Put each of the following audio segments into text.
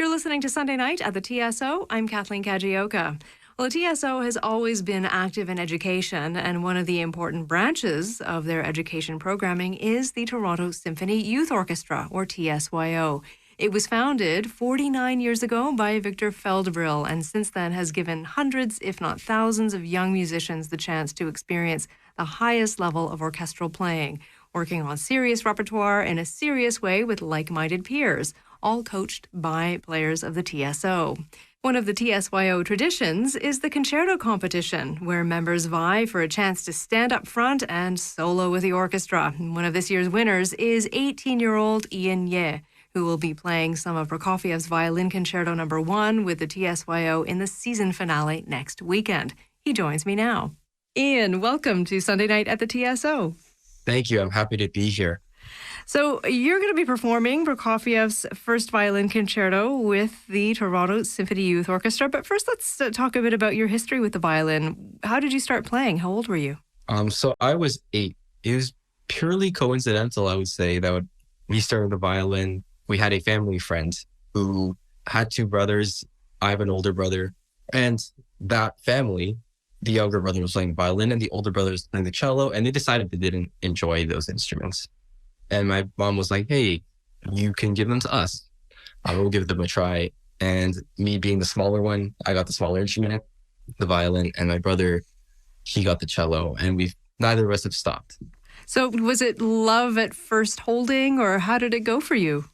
You're listening to Sunday Night at the TSO. I'm Kathleen Kajioka. Well, the TSO has always been active in education, and one of the important branches of their education programming is the Toronto Symphony Youth Orchestra, or TSYO. It was founded 49 years ago by Victor Feldbrill, and since then has given hundreds, if not thousands, of young musicians the chance to experience the highest level of orchestral playing, working on serious repertoire in a serious way with like-minded peers, all coached by players of the TSO. One of the TSYO traditions is the concerto competition, where members vie for a chance to stand up front and solo with the orchestra. And one of this year's winners is 18-year-old Ian Ye, who will be playing some of Prokofiev's Violin Concerto No. 1 with the TSYO in the season finale next weekend. He joins me now. Ian, welcome to Sunday Night at the TSO. Thank you. I'm happy to be here. So you're going to be performing Prokofiev's first violin concerto with the Toronto Symphony Youth Orchestra. But first, let's talk a bit about your history with the violin. How did you start playing? How old were you? So I was 8. It was purely coincidental, I would say, that we started the violin. We had a family friend who had 2 brothers. I have an older brother. And that family, the younger brother was playing violin and the older brother was playing the cello. And they decided they didn't enjoy those instruments. And my mom was like, hey, you can give them to us. I will give them a try. And me being the smaller one, I got the smaller instrument, the violin, and my brother, he got the cello. And neither of us have stopped. So was it love at first holding, or how did it go for you?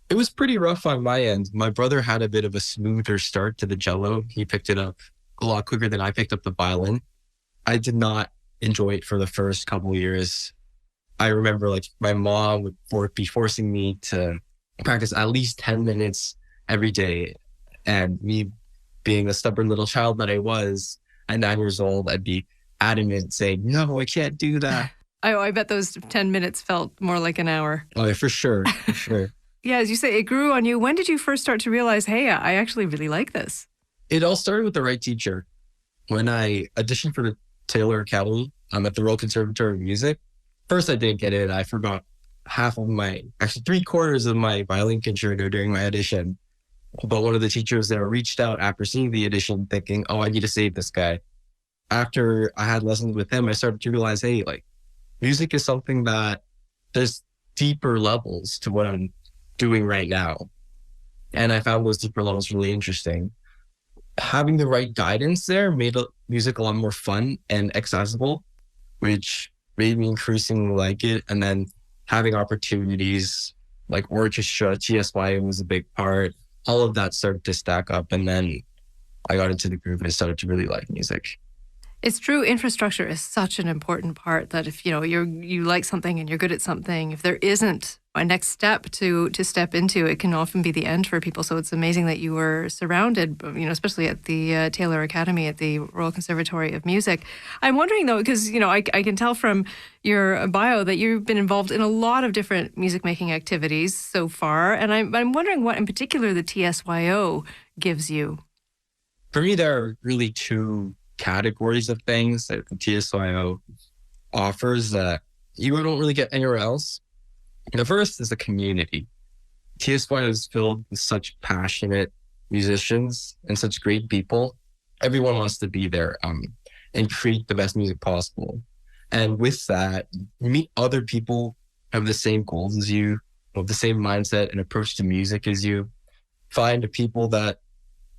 It was pretty rough on my end. My brother had a bit of a smoother start to the cello. He picked it up a lot quicker than I picked up the violin. I did not enjoy it for the first couple of years. I remember my mom would be forcing me to practice at least 10 minutes every day. And me being the stubborn little child that I was, at 9 years old, I'd be adamant saying, no, I can't do that. I bet those 10 minutes felt more like an hour. Oh, yeah, for sure. For sure. Yeah, as you say, it grew on you. When did you first start to realize, hey, I actually really like this? It all started with the right teacher. When I auditioned for the Taylor Academy, I'm at the Royal Conservatory of Music. First, I didn't get in. I forgot actually 3/4 of my violin concerto during my audition. But one of the teachers there reached out after seeing the audition thinking, oh, I need to save this guy. After I had lessons with him, I started to realize, hey, music is something that there's deeper levels to what I'm doing right now. And I found those deeper levels really interesting. Having the right guidance there made music a lot more fun and accessible, which made me increasingly like it. And then having opportunities like orchestra, TSYO was a big part. All of that started to stack up. And then I got into the groove and I started to really like music. It's true. Infrastructure is such an important part that if you like something and you're good at something, if there isn't a next step to step into, it can often be the end for people. So it's amazing that you were surrounded, especially at the Taylor Academy at the Royal Conservatory of Music. I'm wondering though, because I can tell from your bio that you've been involved in a lot of different music making activities so far, and I'm wondering what in particular the TSYO gives you. For me, there are really 2 categories of things that the TSYO offers that you don't really get anywhere else. The first is the community. TSYO is filled with such passionate musicians and such great people. Everyone wants to be there and create the best music possible. And with that, you meet other people who have the same goals as you, have the same mindset and approach to music as you. Find the people that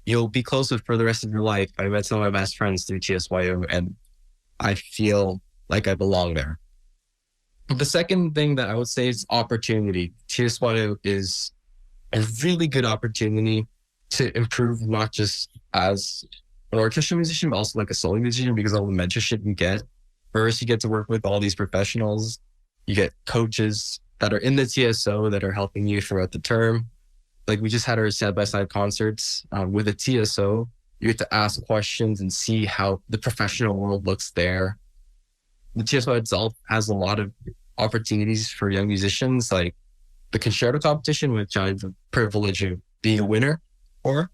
you'll be close with for the rest of your life. I met some of my best friends through TSYO, and I feel like I belong there. The second thing that I would say is opportunity. TSYO is a really good opportunity to improve, not just as an orchestra musician, but also like a solo musician, because all the mentorship you get. First, you get to work with all these professionals. You get coaches that are in the TSO that are helping you throughout the term. We just had our side-by-side concerts with a TSO. You get to ask questions and see how the professional world looks there. The TSO itself has a lot of opportunities for young musicians, like the concerto competition, which I have the privilege of being a winner for.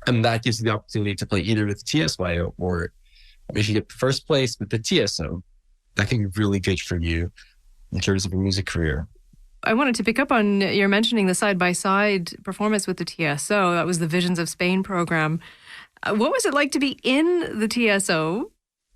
And that gives you the opportunity to play either with TSYO or if you get first place with the TSO, that can be really good for you in terms of a music career. I wanted to pick up on your mentioning the side-by-side performance with the TSO. That was the Visions of Spain program. What was it like to be in the TSO?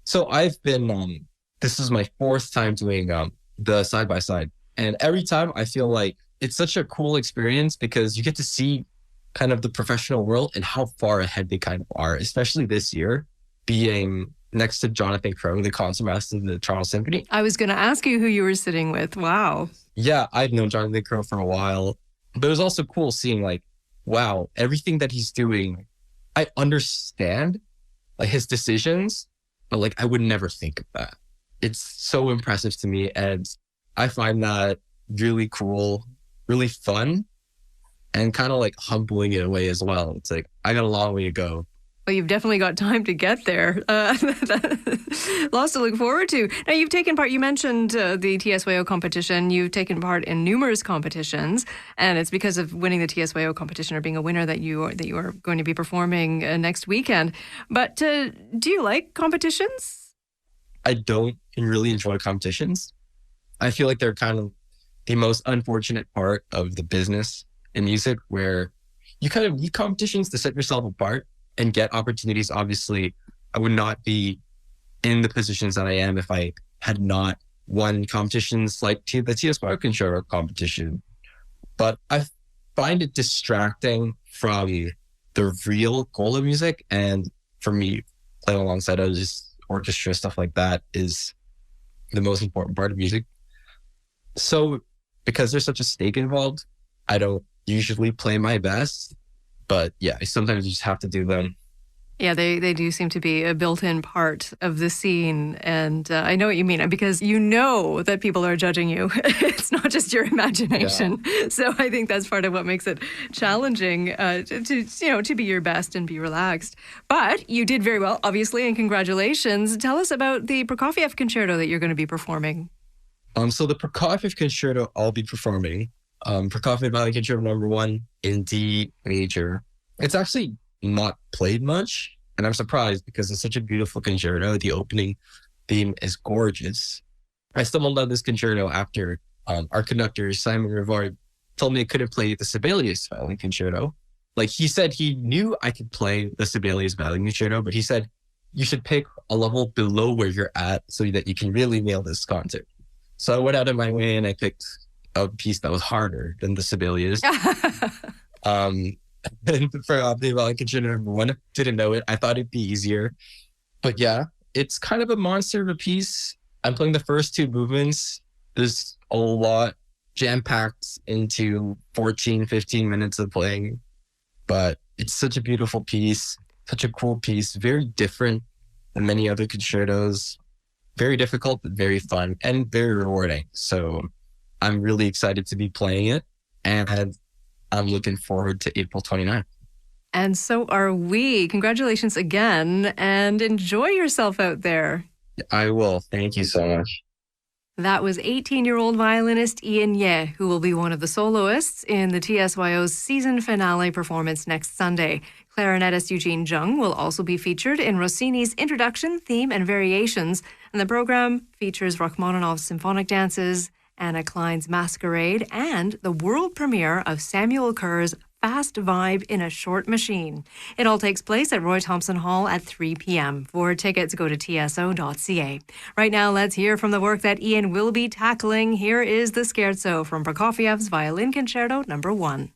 So I've been, this is my fourth time doing the side-by-side. And every time I feel like it's such a cool experience because you get to see kind of the professional world and how far ahead they kind of are, especially this year, being next to Jonathan Crowe, the concertmaster of the Toronto Symphony. I was going to ask you who you were sitting with. Wow. Yeah, I've known Jonathan Crowe for a while, but it was also cool seeing like, wow, everything that he's doing, I understand like his decisions, but like I would never think of that. It's so impressive to me, and I find that really cool, really fun, and kind of like humbling in a way as well. It's like, I got a long way to go. Well, you've definitely got time to get there. Lots to look forward to. Now, you've taken part, you mentioned the TSYO competition. You've taken part in numerous competitions, and it's because of winning the TSYO competition or being a winner that you are going to be performing next weekend. But do you like competitions? I don't really enjoy competitions. I feel like they're kind of the most unfortunate part of the business in music, where you kind of need competitions to set yourself apart and get opportunities. Obviously, I would not be in the positions that I am if I had not won competitions like the TSYO Concertmaster competition. But I find it distracting from the real goal of music. And for me, playing alongside others, orchestra, stuff like that is the most important part of music. So because there's such a stake involved, I don't usually play my best. But yeah, sometimes you just have to do them. Yeah, they do seem to be a built-in part of the scene. And I know what you mean, because you know that people are judging you. It's not just your imagination. Yeah. So I think that's part of what makes it challenging to be your best and be relaxed. But you did very well, obviously, and congratulations. Tell us about the Prokofiev concerto that you're going to be performing. So the Prokofiev concerto I'll be performing, Prokofiev Violin Concerto number 1 in D major. It's actually not played much, and I'm surprised because it's such a beautiful concerto. The opening theme is gorgeous. I stumbled on this concerto after our conductor, Simon Rivard, told me I couldn't play the Sibelius Violin Concerto. Like, he said he knew I could play the Sibelius Violin Concerto, but he said you should pick a level below where you're at so that you can really nail this concert. So I went out of my way and I picked a piece that was harder than the Sibelius. And for the Violin Concerto number 1, didn't know it. I thought it'd be easier. But yeah, it's kind of a monster of a piece. I'm playing the first 2 movements. There's a lot jam-packed into 14, 15 minutes of playing. But it's such a beautiful piece, such a cool piece, very different than many other concertos. Very difficult, but very fun and very rewarding. So I'm really excited to be playing it, and I'm looking forward to April 29th. And so are we. Congratulations again, and enjoy yourself out there. I will. Thank you so much. That was 18-year-old violinist Ian Ye, who will be one of the soloists in the TSYO's season finale performance next Sunday. Clarinetist Eugene Jung will also be featured in Rossini's Introduction, Theme and Variations, and the program features Rachmaninoff's symphonic dances, Anna Klein's Masquerade, and the world premiere of Samuel Kerr's Fast Vibe in a Short Machine. It all takes place at Roy Thompson Hall at 3 p.m. For tickets, go to tso.ca. Right now, let's hear from the work that Ian will be tackling. Here is the Scherzo from Prokofiev's Violin Concerto number 1.